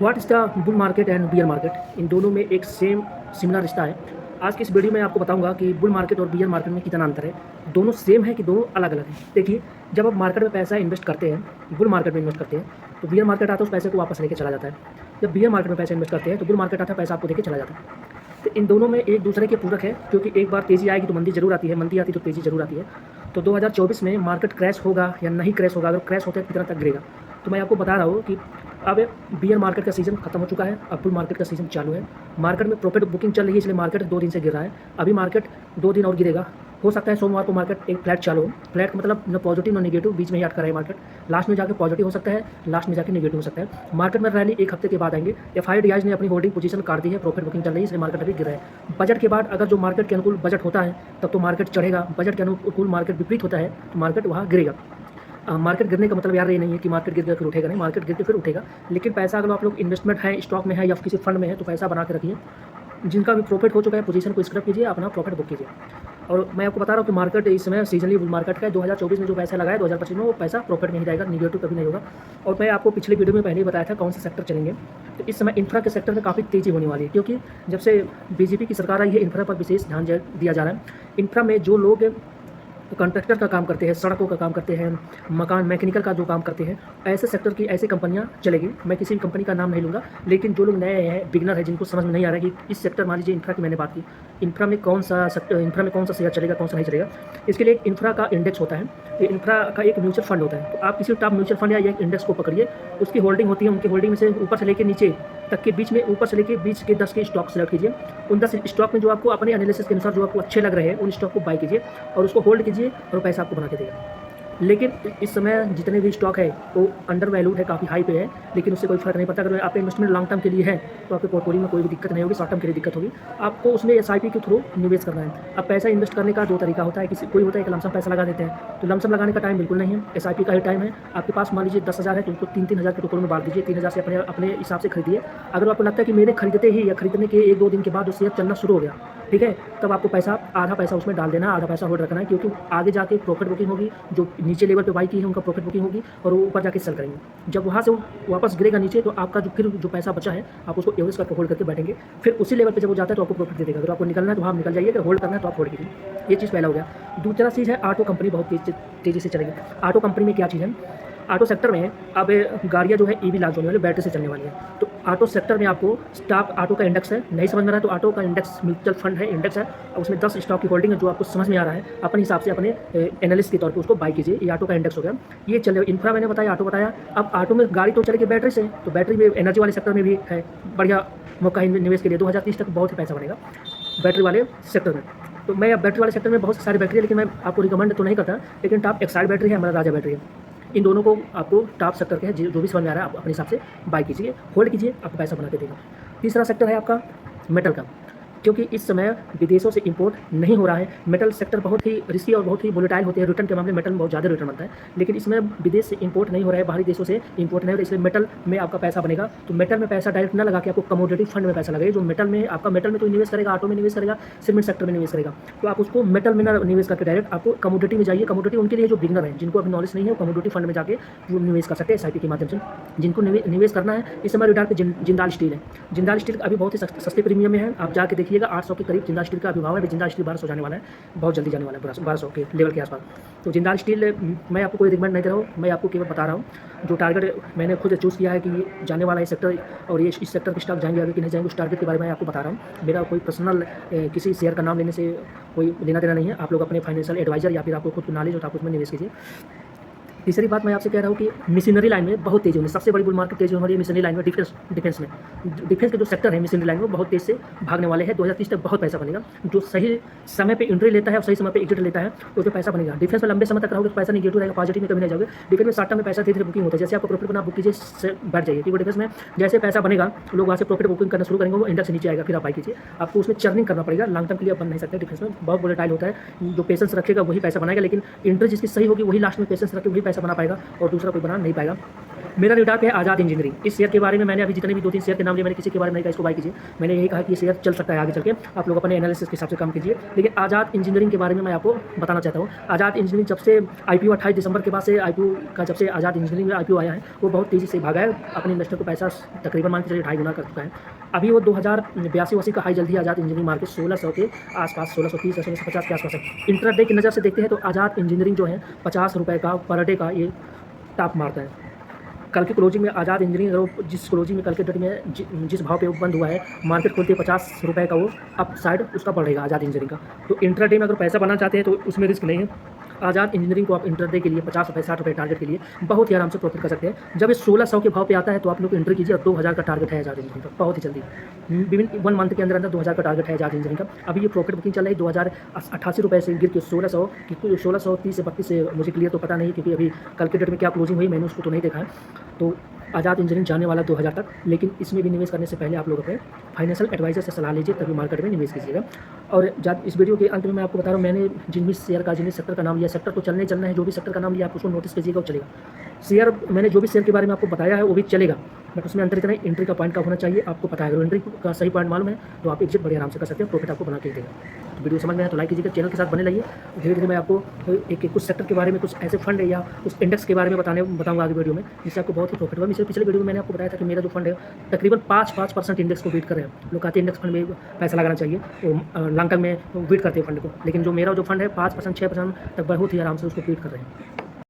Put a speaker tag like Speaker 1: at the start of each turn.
Speaker 1: What is the bull market and bear market? इन दोनों में एक सिमिलर रिश्ता है। आज की इस वीडियो में आपको बताऊंगा कि बुल मार्केट और बियर मार्केट में कितना अंतर है, दोनों सेम है कि दोनों अलग अलग हैं। देखिए, जब आप मार्केट में पैसा इन्वेस्ट करते हैं, बुल मार्केट में इन्वेस्ट करते हैं, तो बियर मार्केट आता है, उस पैसे को वापस लेके चला जाता है। जब बियर मार्केट में पैसा इन्वेस्ट करते हैं तो बुल मार्केट आता है, पैसा आपको देके चला जाता है। तो इन दोनों में एक दूसरे के पूरक है, क्योंकि एक बार तेज़ी आएगी तो मंदी जरूर आती है, मंदी आती तो तेज़ी जरूर आती है। तो 2024 में मार्केट क्रैश होगा या नहीं क्रैश होगा, अगर क्रैश होता है तो कितना तक गिरेगा। तो मैं आपको बता रहा हूँ कि अब बियर मार्केट का सीज़न खत्म हो चुका है, अब बुल मार्केट का सीज़न चालू है। मार्केट में प्रॉफिट बुकिंग चल रही है, इसलिए मार्केट 2 दिन से गिर रहा है। अभी मार्केट 2 दिन और गिरेगा। हो सकता है सोमवार को मार्केट एक फ्लैट चालू हो। फ्लैट का मतलब न पॉजिटिव न नेगेटिव, बीच में ही अटका रहा है मार्केट। लास्ट में जाकर पॉजिटिव हो सकता है, लास्ट में जाकर नेगेटिव हो सकता है। मार्केट में रैली 1 हफ्ते के बाद आएंगे। एफआईडीआईज ने अपनी होल्डिंग पोजीशन काट दी है, प्रॉफिट बुकिंग चल रही है, इसलिए मार्केट अभी गिर रहा है। बजट के बाद अगर जो मार्केट के अनुकूल बजट होता है तब तो मार्केट चढ़ेगा, बजट के अनुकूल मार्केट विपरीत होता है तो मार्केट वहाँ गिरेगा। मार्केट गिरने का मतलब यार ये नहीं है कि मार्केट गिर गया फिर उठेगा, नहीं, मार्केट गिर के फिर उठेगा। लेकिन पैसा अगर आप लोग इन्वेस्टमेंट है, स्टॉक में है या किसी फंड में है, तो पैसा बना के रखिए। जिनका भी प्रॉफिट हो चुका है पोजीशन को स्क्रैप कीजिए, अपना प्रॉफिट बुक कीजिए। और मैं आपको बता रहा हूँ कि मार्केट इस समय सीजनली बुल मार्केट का है। 2024 में जो पैसा लगाया 2025 में वो पैसा प्रॉफिट में ही जाएगा, निगेटिव कभी नहीं होगा। और मैं आपको पिछले वीडियो में पहले ही बताया था कौन से सेक्टर चलेंगे। तो इस समय इंफ्रा के सेक्टर में काफ़ी तेज़ी होने वाली है, क्योंकि जब से बीजेपी की सरकार आई है इंफ्रा पर विशेष ध्यान दिया जा रहा है। इंफ्रा में जो लोग कॉन्ट्रैक्टर का काम करते हैं, सड़कों का काम करते हैं, मकान मैकेनिकल का जो काम करते हैं, ऐसे सेक्टर की ऐसी कंपनियां चलेगी। मैं किसी भी कंपनी का नाम नहीं लूँगा, लेकिन जो लोग नए हैं, बिगनर है, जिनको समझ में नहीं आ रहा है कि इस सेक्टर, मान लीजिए इंफ्रा की मैंने बात की, इंफ्रा में कौन सा सेक्टर, इंफ्रा में कौन सा शेयर चलेगा, कौन सा नहीं चलेगा, इसके लिए एक इंफ्रा का इंडेक्स होता है। ये इंफ्रा का एक म्यूचुअल फंड होता है। तो आप किसी टॉप म्यूचुअल फंड या एक इंडेक्स को पकड़िए, उसकी होल्डिंग होती है, उनकी होल्डिंग में से ऊपर से लेकर नीचे तक के बीच में, ऊपर से लेकर बीच के 10 के स्टॉक सेलेक्ट कीजिए। उन 10 स्टॉक में जो आपको अपने एनालिसिस के अनुसार जो आपको अच्छे लग रहे हैं, उन स्टॉक को बाय कीजिए और उसको होल्ड कीजिए और पैसा आपको बना के देगा। लेकिन इस समय जितने भी स्टॉक है वो अंडर वैल्यूड है, काफ़ी हाई पे है, लेकिन उससे कोई फर्क नहीं पड़ता। अगर आपका इन्वेस्टमेंट लॉन्ग टर्म के लिए है तो आपके पोर्टफोलियो में कोई भी दिक्कत नहीं होगी, शॉर्ट टर्म के लिए दिक्कत होगी। आपको उसमें एसआईपी के थ्रू निवेश करना है। अब पैसा इन्वेस्ट करने का 2 तरीका होता है, कोई होता है कि लमसम पैसा लगा देते हैं, तो लमसम लगाने का टाइम बिल्कुल नहीं है, एसआईपी का ही टाइम है। आपके पास मान लीजिए 10,000 है तो उसको 3-3 हज़ार के टुकड़ों में बांट दीजिए, 3,000 से अपने अपने हिसाब से खरीदिए। अगर आपको लगता है कि मेरे खरीदते ही या खरीदने के 1-2 दिन के बाद वो शेयर चलना शुरू हो गया, ठीक है, तब आपको पैसा, आधा पैसा उसमें डाल देना, आधा पैसा होल्ड रखना है, क्योंकि आगे जाके प्रॉफिट बुकिंग होगी। जो नीचे लेवल पे बाई की है उनका प्रॉफिट बुकिंग होगी और वो ऊपर जाके सेल करेंगे। जब वहाँ से वो वापस गिरेगा नीचे, तो आपका जो पैसा बचा है आप उसको एवरेज करके होल्ड करके बैठेंगे। फिर उसी लेवल पे जब वो जाता है तो आपको प्रॉफिट दे देगा। अगर आपको निकलना है तो वहाँ निकल जाइए, अगर होल्ड करना है तो आप होल्ड कीजिए। ये चीज़ पहला हो गया। दूसरा चीज़ है ऑटो कंपनी बहुत तेज़ी से चलेगी। ऑटो कंपनी में क्या चीज़ है, ऑटो सेक्टर में अब गाड़ियाँ जो है ईवी लॉन्च होने वाली, बैटरी से चलने वाली है। तो ऑटो सेक्टर में आपको स्टॉक ऑटो का इंडेक्स है, नहीं समझ में आ रहा है तो ऑटो का इंडेक्स म्यूचुअल फंड है, इंडेक्स है, और उसमें 10 स्टॉक की होल्डिंग है। जो आपको समझ में आ रहा है अपने हिसाब से अपने एनालिस्ट के तौर पे उसको बाय कीजिए। ये ऑटो का इंडेक्स हो गया। ये चले इंफ्रा मैंने बताया, ऑटो बताया। अब ऑटो में गाड़ी तो चलेगी बैटरी से, तो बैटरी में एनर्जी वाले सेक्टर में भी है बढ़िया मौका निवेश के लिए। 2030 तक बहुत ही पैसा बनेगा बैटरी वाले सेक्टर में। तो मैं अब बैटरी वाले सेक्टर में बहुत सारी बैटरी है, लेकिन मैं आपको रिकमेंड तो नहीं करता, लेकिन टॉप एक्साइड बैटरी है, हमारा राजा बैटरी है। इन दोनों को आपको टॉप सेक्टर के है, जो भी समझ में आ रहा है आप अपने हिसाब से बाय कीजिए, होल्ड कीजिए, आपको पैसा बना के देगा। तीसरा सेक्टर है आपका मेटल का, क्योंकि इस समय विदेशों से इंपोर्ट नहीं हो रहा है। मेटल सेक्टर बहुत ही रिस्की और बहुत ही वोलेटाइल होते हैं। रिटर्न के मामले में मेटल में बहुत ज़्यादा रिटर्न बनता है, लेकिन इसमें विदेश से इंपोर्ट नहीं हो रहा है, बाहरी देशों से इंपोर्ट नहीं हो रहा है, इसलिए मेटल में आपका पैसा बनेगा। तो मेटल में पैसा डायरेक्ट ना लगा के आपको कमोडिटी फंड में पैसा लगाइए। जो मेटल में आपका, मेटल में तो निवेश करेगा, ऑटो में निवेश करेगा, सीमेंट सेक्टर में निवेश करेगा, तो आप उसको मेटल में ना निवेश करके डायरेक्ट आपको कमोडिटी में जाइए। कमोडिटी उनके लिए जो बिगनर है, जिनको अभी नॉलेज नहीं है, वो कमोडिटी फंड में जाके वो निवेश कर सकते हैं एसआईपी के माध्यम से। जिनको निवेश करना है, इस समय रिटायर पे जिंदाल स्टील है। जिंदाल स्टील अभी बहुत ही सस्ते प्रीमियम में है, आप जाके देखिएगा 800 के करीब जिंदाल स्टील का अभिभाव है। जिंदाल स्टील 1200 जाने वाला है, बहुत जल्दी जाने वाला है 1200 के लेवल के आसपास। तो जिंदाल स्टील मैं आपको कोई रिकमेंड नहीं कर रहा हूँ, मैं आपको केवल बता रहा हूँ जो टारगेट मैंने खुद चूज़ किया है कि ये जाने वाला है सेक्टर, और ये इस सेक्टर के स्टॉक जाएंगे आगे कि नहीं जाएंगे, उस टारगेट के बारे में आपको बता रहा हूँ। मेरा कोई पर्सनल किसी शेयर का नाम लेने से कोई लेना देना नहीं है। आप लोग अपने फाइनेंशियल एडवाइजर या फिर आपको खुद नॉलेज हो तो आप उसमें निवेश कीजिए। तीसरी बात मैं आपसे कह रहा हूँ कि मशीनरी लाइन में बहुत तेज़ी होनी, सबसे बड़ी बुल मार्केट तेज़ी होने वाली है मशीनरी लाइन में। डिफेंस में, डिफेंस के जो सेक्टर है मशीनरी लाइन में बहुत तेज़ से भागने वाले हैं। 2030 तक बहुत पैसा बनेगा। जो सही समय पे एंट्री लेता है और सही समय पे एग्जिट लेता है तो जो पैसा बनेगा। डिफेंस में लंबे समय तक रहोगे तो पैसा निगेटिव रहेगा, पॉजिटिव में कभी नहीं जाओगे। डिफेंस में शॉर्ट टर्म में पैसा धीरे धीरे बुकिंग होता है। जैसे आपको प्रॉफिट बना बुक कीजिए, बढ़ जाइए, क्योंकि डिफेंस में जैसे पैसा बनेगा लोग वहाँ से प्रॉफिट बुकिंग करना शुरू करेंगे, वो इंडेक्स से नीचे आएगा, फिर आप बाय कीजिए। आपको उसमें चर्निंग करना पड़ेगा, लॉन्ग टर्म के लिए आप बन नहीं सकते। डिफेंस में बहुत वोलेटाइल होता है, जो पेशेंस रखेगा वही पैसा बनाएगा, लेकिन एंट्री जिसकी सही होगी वही लास्ट में पेशेंस रख के वही पैसा बना पाएगा और दूसरा कोई बना नहीं पाएगा। मेरा न्यू टाइप है आज़ाद इंजीनियरिंग। इस शेयर के बारे में मैंने अभी जितने भी 2-3 शेयर के नाम लिए, मैंने किसी के बारे में नहीं कहा इसको बाय कीजिए। मैंने यही कहा कि ये शेयर चल सकता है आगे चल के, आप लोग अपने एनालिसिस के हिसाब से काम कीजिए। लेकिन आज़ाद इंजीनियरिंग के बारे में मैं आपको बताना चाहता हूँ। आज़ाद इंजीनियरिंग जब से IPO 28 दिसंबर के बाद से IPO का, जब से आज़ाद इंजीनियरिंग में IPO आया है, वो बहुत तेज़ी से भागा है। अपने इन्वेस्टर को पैसा तकरीबन मान के चलिए 2.5 गुना कर चुका है। अभी वो 2082-80 का हाई जल्दी आज़ाद इंजीनियरिंग मार्केट 1600 के आसपास, 1630 या 1650 के आसपास है। इंट्राडे की नज़र से देखते हैं तो आज़ाद इंजीनियरिंग जो है ₹50 का पर डे का ये टॉप मारता है। कल की क्लोजिंग में आज़ाद इंजीनियरिंग अगर जिस क्लोजिंग में कल के डेट में जिस भाव पे वो बंद हुआ है, मार्केट खोलते ₹50 का वो अप साइड उसका बढ़ेगा आज़ाद इंजीनियरिंग का। तो इंट्राडे में अगर पैसा बनाना चाहते हैं तो उसमें रिस्क नहीं है। आज़ाद इंजीनियरिंग को आप इंट्राडे के लिए ₹50 ₹60 टारगेट के लिए बहुत ही आराम से प्रॉफिट कर सकते हैं। जब ये 1600 के भाव पे आता है तो आप लोग एंट्री कीजिए और 2000 का टारगेट है आज़ाद इंजीनियरिंग का, बहुत ही जल्दी। विदिन 1 मंथ के अंदर अंदर 2000 का टारगेट है आज़ाद इंजीनियरिंग का। अभी ये प्रॉफिट बुकिंग चल रही है, ₹2088 से गिर के 1600 कि 1630 से 32 से, मुझे क्लियर तो पता नहीं क्योंकि अभी कल के डेट में क्या क्लोजिंग हुई मैंने उसको तो नहीं देखा है। तो आज़ाद इंजीनियरिंग जाने वाला 2000 तक, लेकिन इसमें भी निवेश करने से पहले आप लोग अपने फाइनेंशियल एडवाइज़र से सलाह लीजिए, तभी मार्केट में निवेश कीजिएगा। और इस वीडियो के अंत में मैं आपको बता रहा हूँ, मैंने जिन भी शेयर का, जिन भी सेक्टर का नाम लिया, सेक्टर तो चलना है, जो भी सेक्टर का नाम लिया आप उसको नोटिस कीजिएगा, वो चलेगा। शेयर मैंने जो भी शेयर के बारे में आपको बताया है वो भी चलेगा, बट उसमें अंतर इतना है, एंट्री का पॉइंट का होना चाहिए, आपको पता है। अगर एंट्री का सही पॉइंट मालूम है तो आप एग्जिट बड़े आराम से कर सकते हैं, प्रॉफिट आपको बना के देगा। तो वीडियो समझ में आया तो लाइक कीजिएगा, चैनल के साथ बने रहिए। धीरे धीरे मैं आपको एक कुछ सेक्टर के बारे में, कुछ ऐसे फंड है या कुछ इंडेक्स के बारे में बताऊंगा आगे वीडियो में, जिससे आपको बहुत ही प्रॉफिट होगा। पिछले वीडियो में मैंने आपको बताया था कि मेरा जो फंड है तकरीबन 5% इंडेक्स को बीट कर रहे हैं। लोग कहते हैं इंडेक्स फंड में पैसा लगाना चाहिए, वो लॉन्ग टर्म में बीट करते हैं फंड को, लेकिन जो मेरा जो फंड है 5% 6% तक बहुत ही आराम से उसको बीट कर रहे हैं।